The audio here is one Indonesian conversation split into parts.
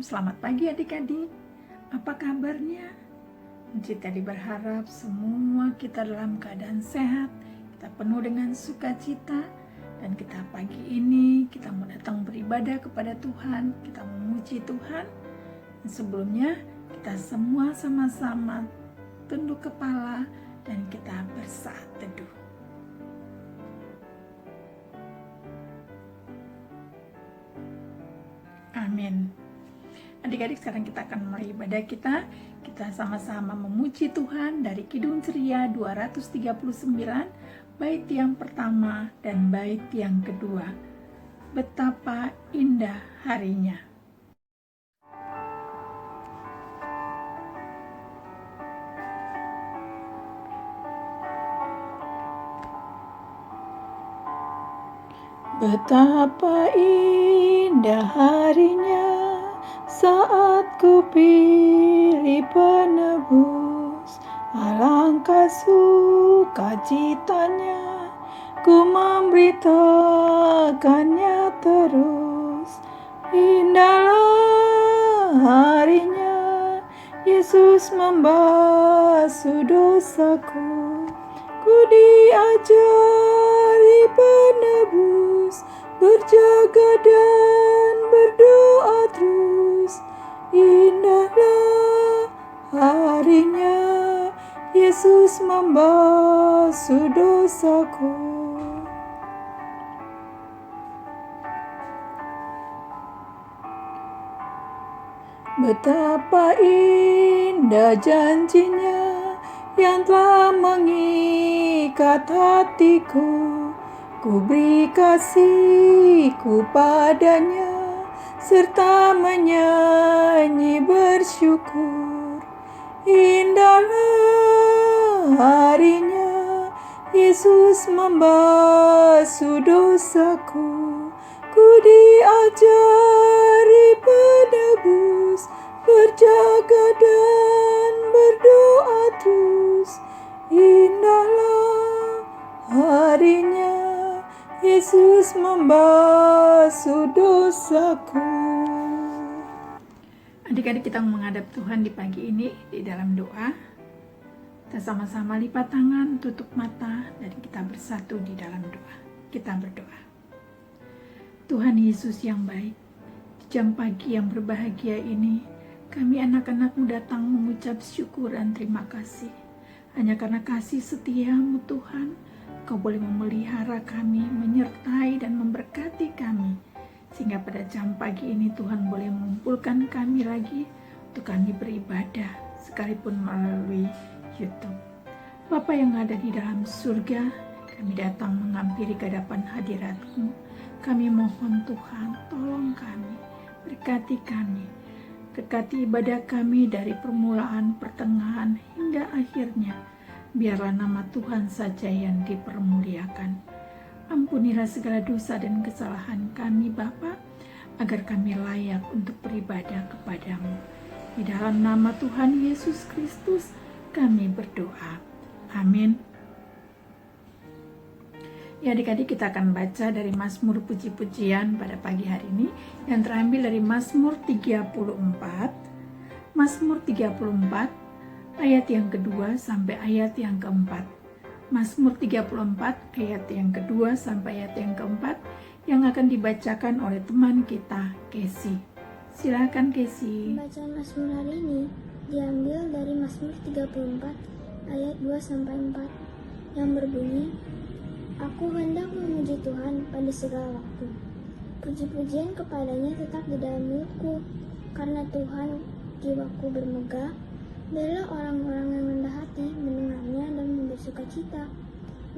selamat pagi adik-adik. Apa kabarnya? Encik Teddy berharap semua kita dalam keadaan sehat, kita penuh dengan sukacita, dan kita pagi ini kita mau datang beribadah kepada Tuhan, kita memuji Tuhan. Dan sebelumnya kita semua sama-sama tunduk kepala dan kita bersaat teduh. Amin. Adik-adik, sekarang kita akan mulai ibadah kita. Kita sama-sama memuji Tuhan dari Kidung Ceria 239, bait yang pertama dan bait yang kedua. Betapa indah harinya. Betapa indah harinya saat ku pilih penebus, alangkah sukacitanya ku memberitakannya terus. Indahlah harinya Yesus membasuh dosaku, ku diajari penebus, berjaga dan berdoa terus. Indahlah harinya Yesus membasuh dosaku. Betapa indah janjinya yang telah mengikat hatiku, ku beri kasihku padanya, serta menyanyi bersyukur. Indahlah harinya Yesus membasuh dosaku, ku diajari penebus, berjaga dan berdoa terus. Indahlah harinya Yesus membasuh dosaku. Adik-adik, kita menghadap Tuhan di pagi ini di dalam doa. Kita sama-sama lipat tangan, tutup mata, dan kita bersatu di dalam doa. Kita berdoa. Tuhan Yesus yang baik, di jam pagi yang berbahagia ini, kami anak-anak-Mu datang mengucap syukur dan terima kasih. Hanya karena kasih setia-Mu Tuhan, Kau boleh memelihara kami, menyertai dan memberkati kami. Sehingga pada jam pagi ini Tuhan boleh mengumpulkan kami lagi untuk kami beribadah, sekalipun melalui YouTube. Bapa yang ada di dalam surga, kami datang menghampiri hadapan hadirat-Mu. Kami mohon Tuhan, tolong kami, berkati kami. Berkati ibadah kami dari permulaan, pertengahan, hingga akhirnya. Biarlah nama Tuhan saja yang dipermuliakan. Ampunilah segala dosa dan kesalahan kami Bapa, agar kami layak untuk beribadah kepadamu. Di dalam nama Tuhan Yesus Kristus kami berdoa. Amin. Ya adik-adik, kita akan baca dari Mazmur Puji-Pujian pada pagi hari ini yang terambil dari Mazmur 34. Mazmur 34 ayat yang kedua sampai ayat yang keempat. Mazmur 34 ayat yang kedua sampai ayat yang keempat yang akan dibacakan oleh teman kita, Casey. Silakan Casey. Bacaan Mazmur hari ini diambil dari Mazmur 34 ayat 2 sampai 4 yang berbunyi, Aku hendak memuji Tuhan pada segala waktu. Puji-pujian kepadanya tetap di dalam mulutku, karena Tuhan jiwaku bermegah. Bela orang-orang yang rendah hati mendengarnya dan bersukacita.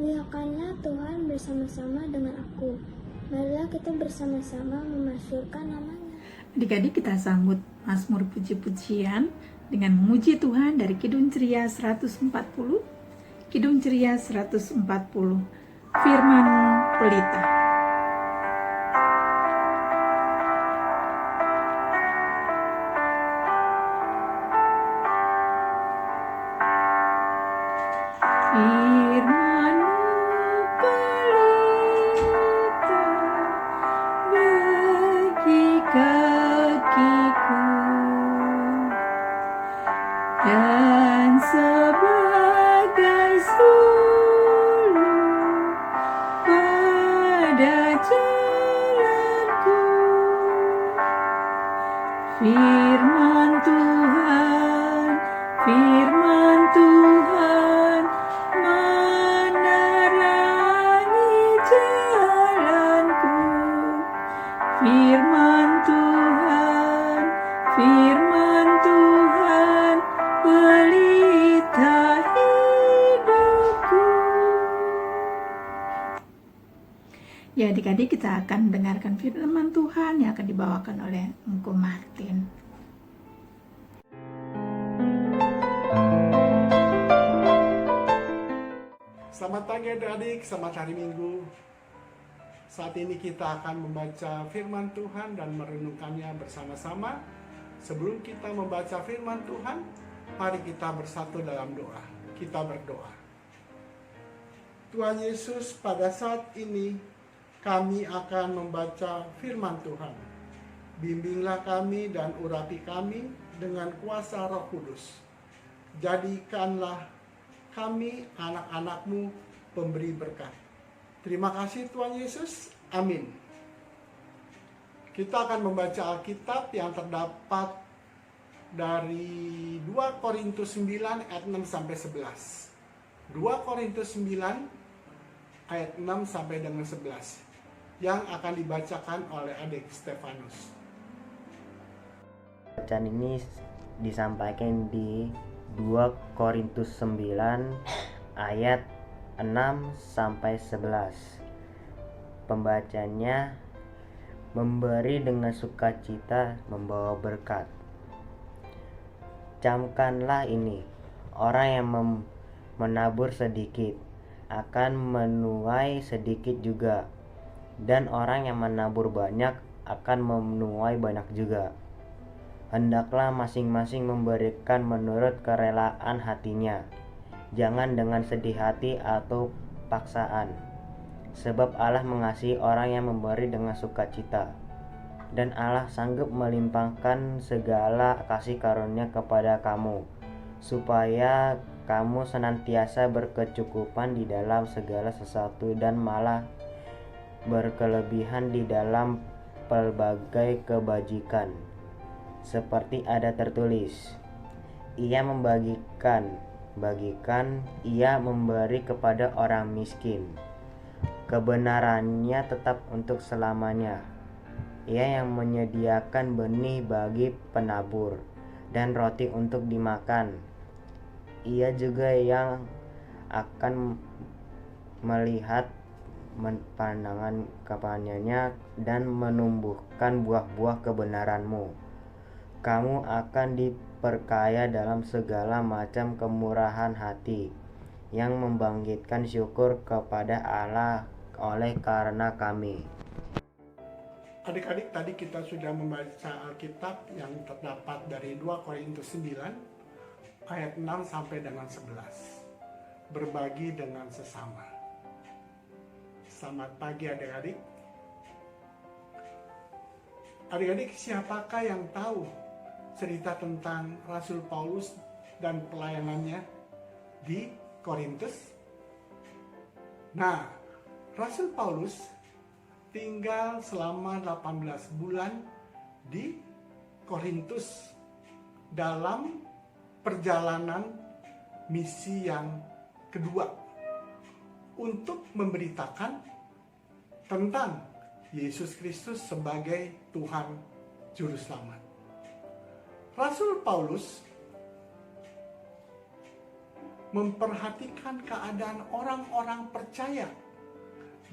Muliakanlah Tuhan bersama-sama dengan aku. Marilah kita bersama-sama memasyurkan namanya. Adik-adik, kita sambut Mazmur Puji-Pujian dengan memuji Tuhan dari Kidung Ceria 140. Kidung Ceria 140. Firman Pelita. Firman-Mu pelita bagi kakiku. sulung pada jalanku. Firman Tuhan, firman Tuhan, menerangi jalanku. Firman Tuhan, firman Tuhan, pelita hidupku. Ya, adik-adik, kita akan mendengarkan firman Tuhan yang akan dibawakan oleh Engku Martin. Selamat pagi adik-adik, selamat hari Minggu. Saat ini kita akan membaca firman Tuhan dan merenungkannya bersama-sama. Sebelum kita membaca firman Tuhan, mari kita bersatu dalam doa. Kita berdoa. Tuhan Yesus, pada saat ini kami akan membaca firman Tuhan. Bimbinglah kami dan urapi kami dengan kuasa Roh Kudus. Jadikanlah kami anak-anak-Mu pemberi berkat. Terima kasih Tuhan Yesus. Amin. Kita akan membaca Alkitab yang terdapat dari 2 Korintus 9 ayat 6 sampai 11. 2 Korintus 9 ayat 6 sampai dengan 11 yang akan dibacakan oleh adik Stefanus. Bacaan ini disampaikan di 2 Korintus 9 ayat 6 sampai 11. Pembacanya, memberi dengan sukacita membawa berkat. Camkanlah ini, orang yang menabur sedikit akan menuai sedikit juga, dan orang yang menabur banyak akan menuai banyak juga. Hendaklah masing-masing memberikan menurut kerelaan hatinya, jangan dengan sedih hati atau paksaan, sebab Allah mengasihi orang yang memberi dengan sukacita, dan Allah sanggup melimpahkan segala kasih karunia kepada kamu, supaya kamu senantiasa berkecukupan di dalam segala sesuatu dan malah berkelebihan di dalam pelbagai kebajikan. Seperti ada tertulis, ia bagikan, ia memberi kepada orang miskin. Kebenarannya tetap untuk selamanya. Ia yang menyediakan benih bagi penabur dan roti untuk dimakan. Ia juga yang akan melihat pandangan kepadanya dan menumbuhkan buah-buah kebenaranmu. Kamu akan diperkaya dalam segala macam kemurahan hati, yang membangkitkan syukur kepada Allah oleh karena kami. Adik-adik, tadi kita sudah membaca Alkitab yang terdapat dari 2 Korintus 9 ayat 6 sampai dengan 11. Berbagi dengan sesama. Selamat pagi adik-adik. Adik-adik, siapakah yang tahu cerita tentang Rasul Paulus dan pelayanannya di Korintus? Nah, Rasul Paulus tinggal selama 18 bulan di Korintus dalam perjalanan misi yang kedua untuk memberitakan tentang Yesus Kristus sebagai Tuhan Juru Selamat. Rasul Paulus memperhatikan keadaan orang-orang percaya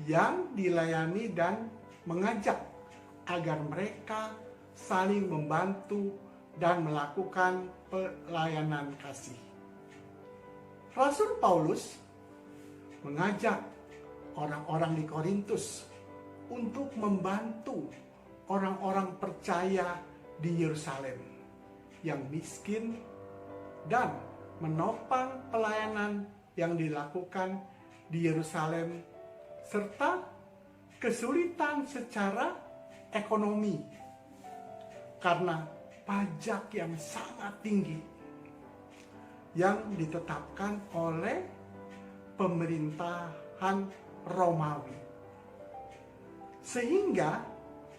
yang dilayani dan mengajak agar mereka saling membantu dan melakukan pelayanan kasih. Rasul Paulus mengajak orang-orang di Korintus untuk membantu orang-orang percaya di Yerusalem yang miskin dan menopang pelayanan yang dilakukan di Yerusalem serta kesulitan secara ekonomi karena pajak yang sangat tinggi yang ditetapkan oleh pemerintahan Romawi, sehingga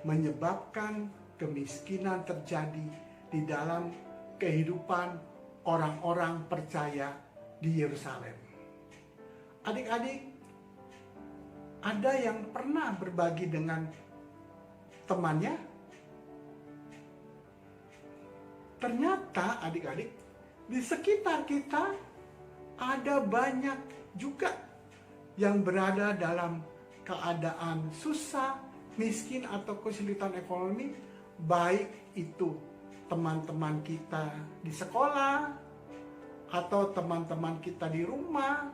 menyebabkan kemiskinan terjadi di dalam kehidupan orang-orang percaya di Yerusalem. Adik-adik, ada yang pernah berbagi dengan temannya? Ternyata adik-adik, di sekitar kita ada banyak juga yang berada dalam keadaan susah, miskin atau kesulitan ekonomi, baik itu teman-teman kita di sekolah, atau teman-teman kita di rumah,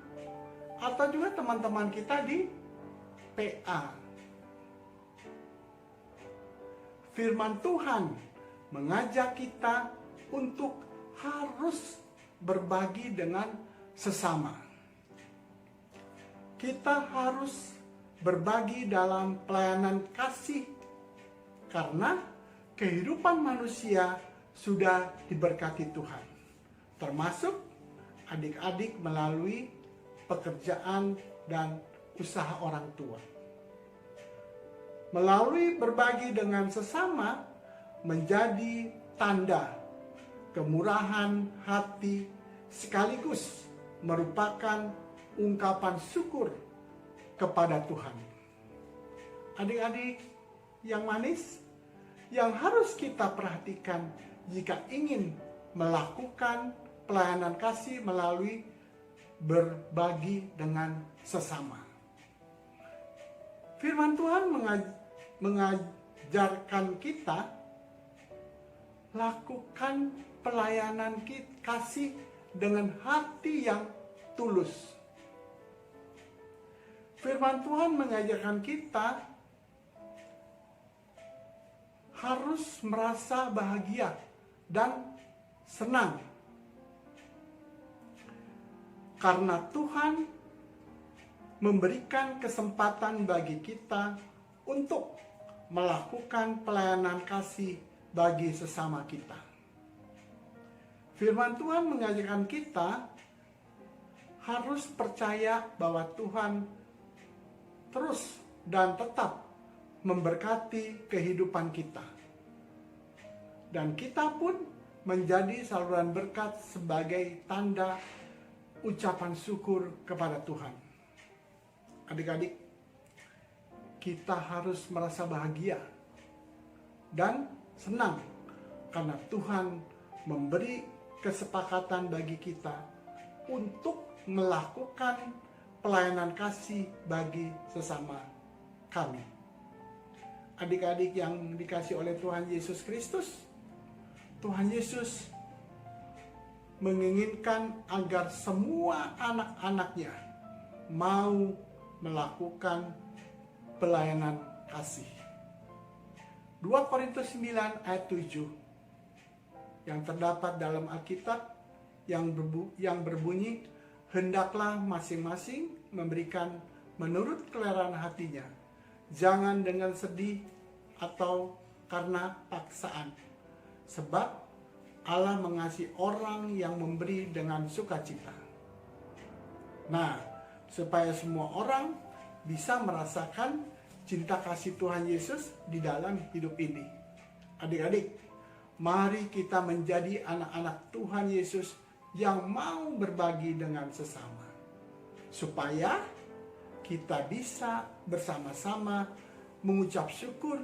atau juga teman-teman kita di PA. Firman Tuhan mengajak kita untuk harus berbagi dengan sesama. Kita harus berbagi dalam pelayanan kasih, karena kehidupan manusia sudah diberkati Tuhan, termasuk adik-adik melalui pekerjaan dan usaha orang tua. Melalui berbagi dengan sesama menjadi tanda kemurahan hati, sekaligus merupakan ungkapan syukur kepada Tuhan. Adik-adik yang manis, yang harus kita perhatikan jika ingin melakukan pelayanan kasih melalui berbagi dengan sesama. Firman Tuhan mengajarkan kita lakukan pelayanan kasih dengan hati yang tulus. Firman Tuhan mengajarkan kita harus merasa bahagia dan senang, karena Tuhan memberikan kesempatan bagi kita untuk melakukan pelayanan kasih bagi sesama kita. Firman Tuhan mengajarkan kita harus percaya bahwa Tuhan terus dan tetap memberkati kehidupan kita. Dan kita pun menjadi saluran berkat sebagai tanda ucapan syukur kepada Tuhan. Adik-adik, kita harus merasa bahagia dan senang karena Tuhan memberi kesepakatan bagi kita untuk melakukan pelayanan kasih bagi sesama kami. Adik-adik yang dikasihi oleh Tuhan Yesus Kristus, Tuhan Yesus menginginkan agar semua anak-anaknya mau melakukan pelayanan kasih. 2 Korintus 9 ayat 7 yang terdapat dalam Alkitab yang berbunyi, hendaklah masing-masing memberikan menurut kelelaan hatinya, jangan dengan sedih atau karena paksaan, sebab Allah mengasihi orang yang memberi dengan sukacita. Nah, supaya semua orang bisa merasakan cinta kasih Tuhan Yesus di dalam hidup ini. Adik-adik, mari kita menjadi anak-anak Tuhan Yesus yang mau berbagi dengan sesama, supaya kita bisa bersama-sama mengucap syukur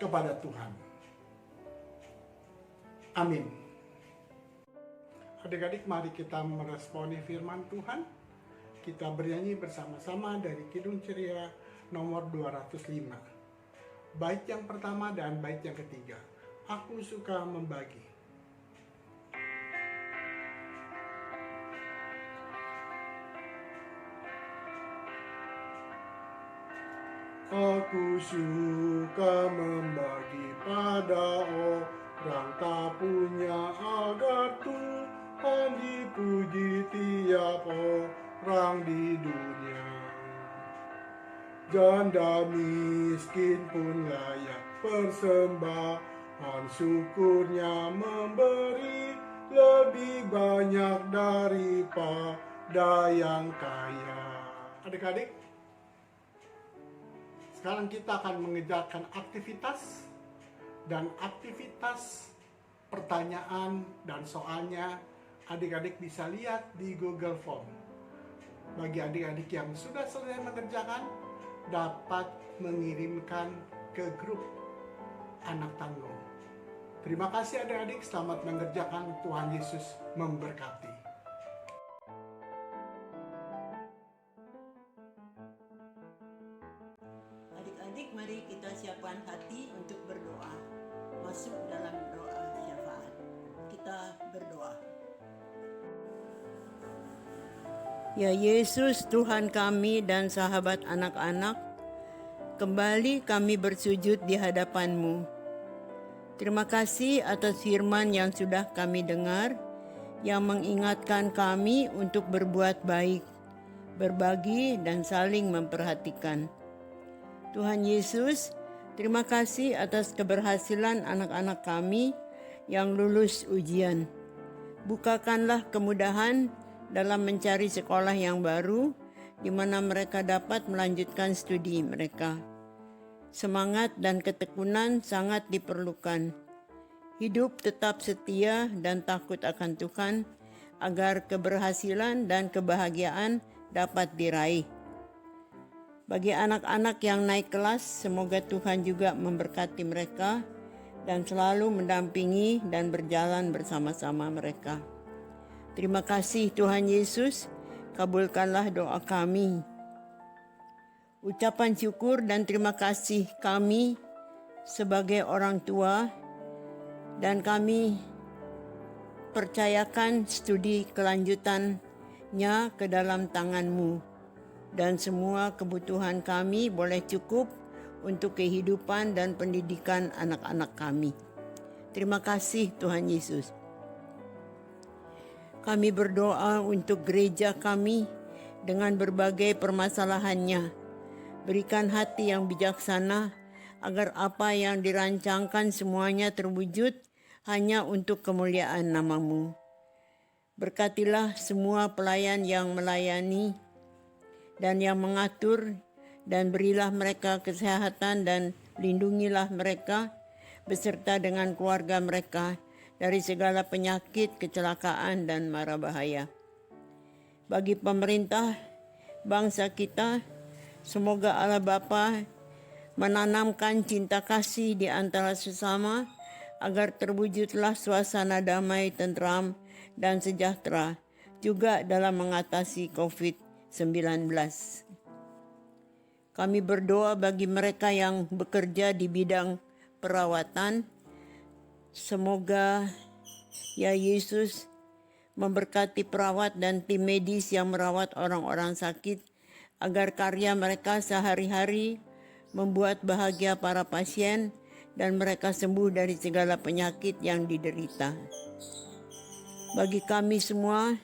kepada Tuhan. Amin. Adik-adik, mari kita meresponi firman Tuhan. Kita bernyanyi bersama-sama dari Kidung Ceria nomor 205. Bait yang pertama dan bait yang ketiga. Aku suka membagi. Aku suka membagi pada orang tak punya, agar Tuhan dipuji tiap orang di dunia. Janda miskin pun layak persembahan, syukurnya memberi lebih banyak daripada yang kaya. adik-adik, sekarang kita akan mengerjakan aktivitas dan aktivitas pertanyaan dan soalnya adik-adik bisa lihat di Google Form. Bagi adik-adik yang sudah selesai mengerjakan, dapat mengirimkan ke grup anak tangguh. Terima kasih adik-adik, selamat mengerjakan. Tuhan Yesus memberkati. Adik-adik, mari kita siapkan hati untuk berdoa. Masuk dalam doa syafaat. Kita berdoa. Ya Yesus, Tuhan kami dan sahabat anak-anak, kembali kami bersujud di hadapan-Mu. Terima kasih atas firman yang sudah kami dengar, yang mengingatkan kami untuk berbuat baik, berbagi, dan saling memperhatikan. Tuhan Yesus, terima kasih atas keberhasilan anak-anak kami yang lulus ujian. Bukakanlah kemudahan dalam mencari sekolah yang baru, di mana mereka dapat melanjutkan studi mereka. Semangat dan ketekunan sangat diperlukan. Hidup tetap setia dan takut akan Tuhan, agar keberhasilan dan kebahagiaan dapat diraih. Bagi anak-anak yang naik kelas, semoga Tuhan juga memberkati mereka dan selalu mendampingi dan berjalan bersama-sama mereka. Terima kasih Tuhan Yesus, kabulkanlah doa kami. Ucapan syukur dan terima kasih kami sebagai orang tua, dan kami percayakan studi kelanjutannya ke dalam tangan-Mu, dan semua kebutuhan kami boleh cukup untuk kehidupan dan pendidikan anak-anak kami. Terima kasih Tuhan Yesus. Kami berdoa untuk gereja kami dengan berbagai permasalahannya. Berikan hati yang bijaksana agar apa yang dirancangkan semuanya terwujud hanya untuk kemuliaan nama-Mu. Berkatilah semua pelayan yang melayani dan yang mengatur, dan berilah mereka kesehatan dan lindungilah mereka beserta dengan keluarga mereka dari segala penyakit, kecelakaan, dan mara bahaya. Bagi pemerintah bangsa kita, semoga Allah Bapa menanamkan cinta kasih di antara sesama, agar terwujudlah suasana damai, tentram, dan sejahtera juga dalam mengatasi COVID-19. Kami berdoa bagi mereka yang bekerja di bidang perawatan. Semoga ya Yesus memberkati perawat dan tim medis yang merawat orang-orang sakit, agar karya mereka sehari-hari membuat bahagia para pasien dan mereka sembuh dari segala penyakit yang diderita. Bagi kami semua,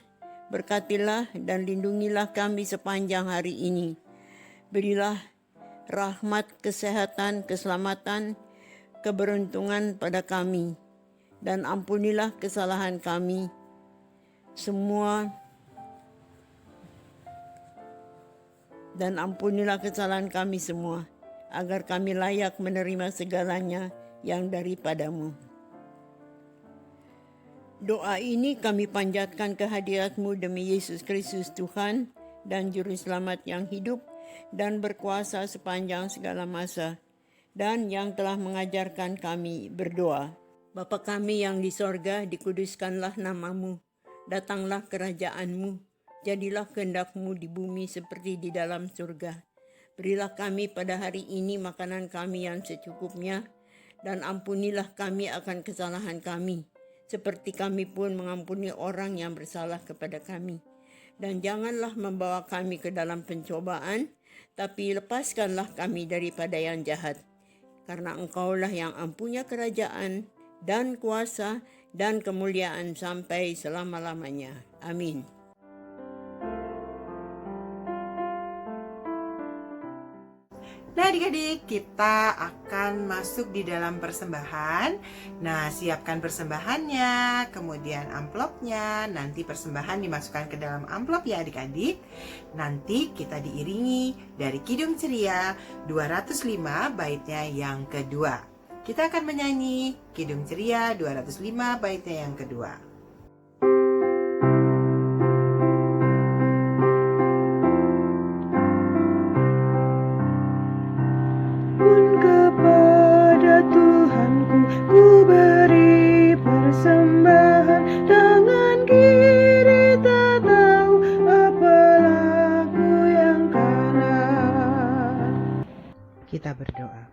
berkatilah dan lindungilah kami sepanjang hari ini. Berilah rahmat, kesehatan, keselamatan, keberuntungan pada kami, dan ampunilah kesalahan kami semua, agar kami layak menerima segalanya yang daripadamu. Doa ini kami panjatkan ke hadirat-Mu demi Yesus Kristus Tuhan dan Juru Selamat yang hidup dan berkuasa sepanjang segala masa, dan yang telah mengajarkan kami berdoa. Bapa kami yang di sorga, dikuduskanlah nama-Mu, datanglah kerajaan-Mu, jadilah kehendak-Mu di bumi seperti di dalam surga. Berilah kami pada hari ini makanan kami yang secukupnya, dan ampunilah kami akan kesalahan kami, seperti kami pun mengampuni orang yang bersalah kepada kami. Dan janganlah membawa kami ke dalam pencobaan, tapi lepaskanlah kami daripada yang jahat. Karena Engkaulah yang mempunyai kerajaan dan kuasa dan kemuliaan sampai selama-lamanya. Amin. Nah adik-adik, kita akan masuk di dalam persembahan. Nah, siapkan persembahannya, kemudian amplopnya. Nanti persembahan dimasukkan ke dalam amplop ya adik-adik. Nanti kita diiringi dari Kidung Ceria 205 baitnya yang kedua. Kita akan menyanyi Kidung Ceria 205 baitnya yang kedua. Kepada Tuhanku ku beri persembahan, tangan kiri tak tahu apalah ku yang kanan. Kita berdoa.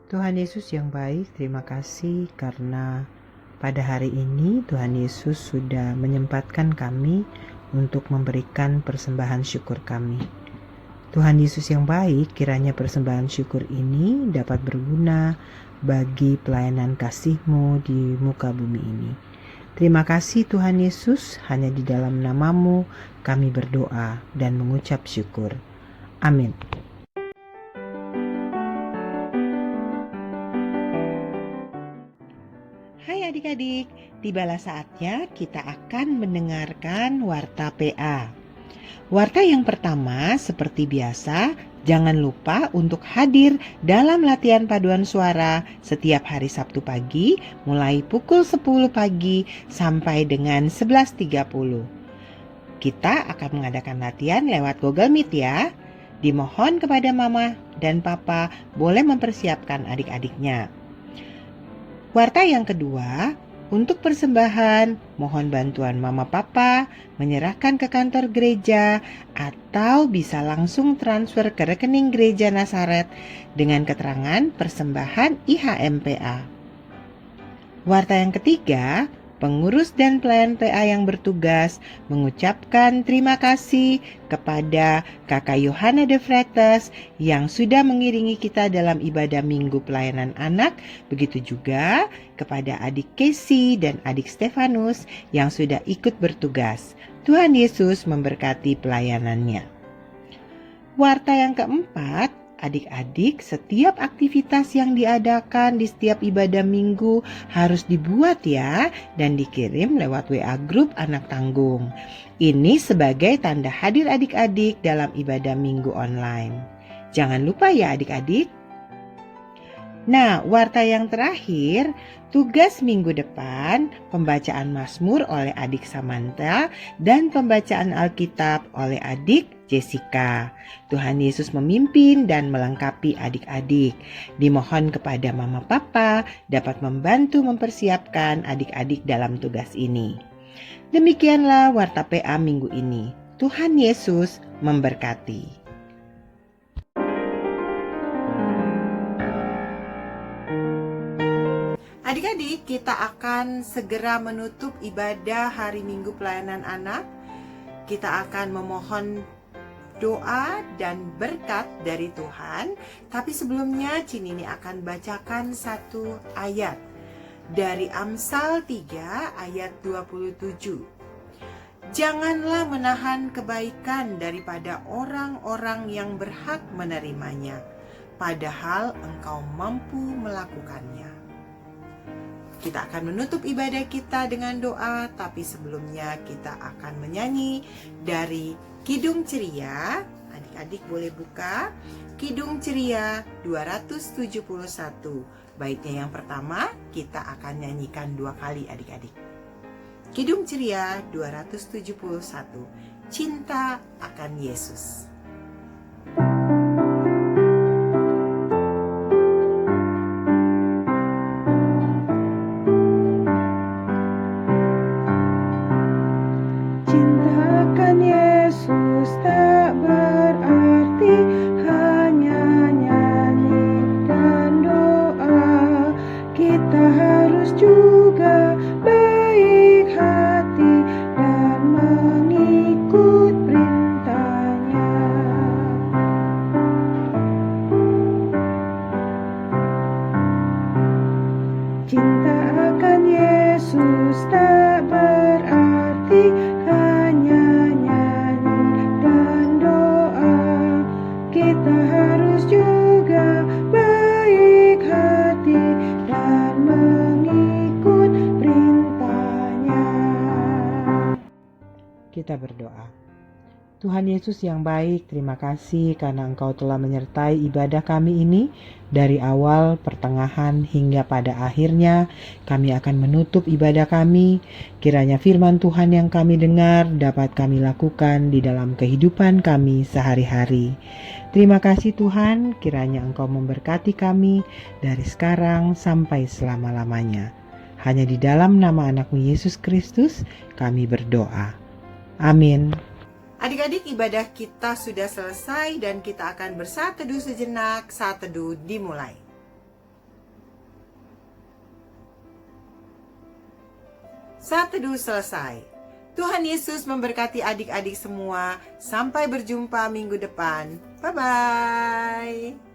Tuhan Yesus yang baik, terima kasih karena pada hari ini Tuhan Yesus sudah menyempatkan kami untuk memberikan persembahan syukur kami. Tuhan Yesus yang baik, kiranya persembahan syukur ini dapat berguna bagi pelayanan kasih-Mu di muka bumi ini. Terima kasih Tuhan Yesus, hanya di dalam nama-Mu kami berdoa dan mengucap syukur. Amin. Hai adik-adik, tibalah saatnya kita akan mendengarkan Warta PA. Warta yang pertama, seperti biasa, jangan lupa untuk hadir dalam latihan paduan suara setiap hari Sabtu pagi mulai pukul 10 pagi sampai dengan 11.30. Kita akan mengadakan latihan lewat Google Meet ya. Dimohon kepada Mama dan Papa boleh mempersiapkan adik-adiknya. Warta yang kedua, untuk persembahan, mohon bantuan Mama Papa menyerahkan ke kantor gereja atau bisa langsung transfer ke rekening gereja Nasaret dengan keterangan persembahan IHMPA. Warta yang ketiga, pengurus dan pelayan PA yang bertugas mengucapkan terima kasih kepada Kakak Yohana de Freitas yang sudah mengiringi kita dalam ibadah Minggu Pelayanan Anak, begitu juga kepada adik Casey dan adik Stefanus yang sudah ikut bertugas. Tuhan Yesus memberkati pelayanannya. Warta yang keempat, adik-adik, setiap aktivitas yang diadakan di setiap ibadah minggu harus dibuat ya dan dikirim lewat WA grup anak tanggung. Ini sebagai tanda hadir adik-adik dalam ibadah minggu online. Jangan lupa ya adik-adik. Nah, warta yang terakhir, tugas minggu depan, pembacaan Mazmur oleh adik Samantha dan pembacaan Alkitab oleh adik Jessica. Tuhan Yesus memimpin dan melengkapi adik-adik. Dimohon kepada Mama Papa dapat membantu mempersiapkan adik-adik dalam tugas ini. Demikianlah warta PA minggu ini. Tuhan Yesus memberkati. Adik-adik, kita akan segera menutup ibadah hari Minggu Pelayanan Anak. Kita akan memohon doa dan berkat dari Tuhan. Tapi sebelumnya Cinini akan bacakan satu ayat dari Amsal 3 ayat 27. Janganlah menahan kebaikan daripada orang-orang yang berhak menerimanya, padahal engkau mampu melakukannya. Kita akan menutup ibadah kita dengan doa, tapi sebelumnya kita akan menyanyi dari Kidung Ceria. Adik-adik boleh buka Kidung Ceria 271. Baitnya yang pertama kita akan nyanyikan 2 kali adik-adik. Kidung Ceria 271, Cinta akan Yesus. Cintakan Yesus tak berarti hanya nyanyi dan doa. Kita harus juga baik hati dan mengikut perintahnya. berdoa. Tuhan Yesus yang baik, terima kasih karena Engkau telah menyertai ibadah kami ini dari awal, pertengahan, hingga pada akhirnya. Kami akan menutup ibadah kami. Kiranya firman Tuhan yang kami dengar dapat kami lakukan di dalam kehidupan kami sehari-hari. Terima kasih Tuhan, kiranya Engkau memberkati kami dari sekarang sampai selama-lamanya. Hanya di dalam nama Anak-Mu Yesus Kristus kami berdoa. Amin. Adik-adik, ibadah kita sudah selesai dan kita akan bersaat teduh sejenak. Saat teduh dimulai. Saat teduh selesai. Tuhan Yesus memberkati adik-adik semua. Sampai berjumpa minggu depan. Bye-bye.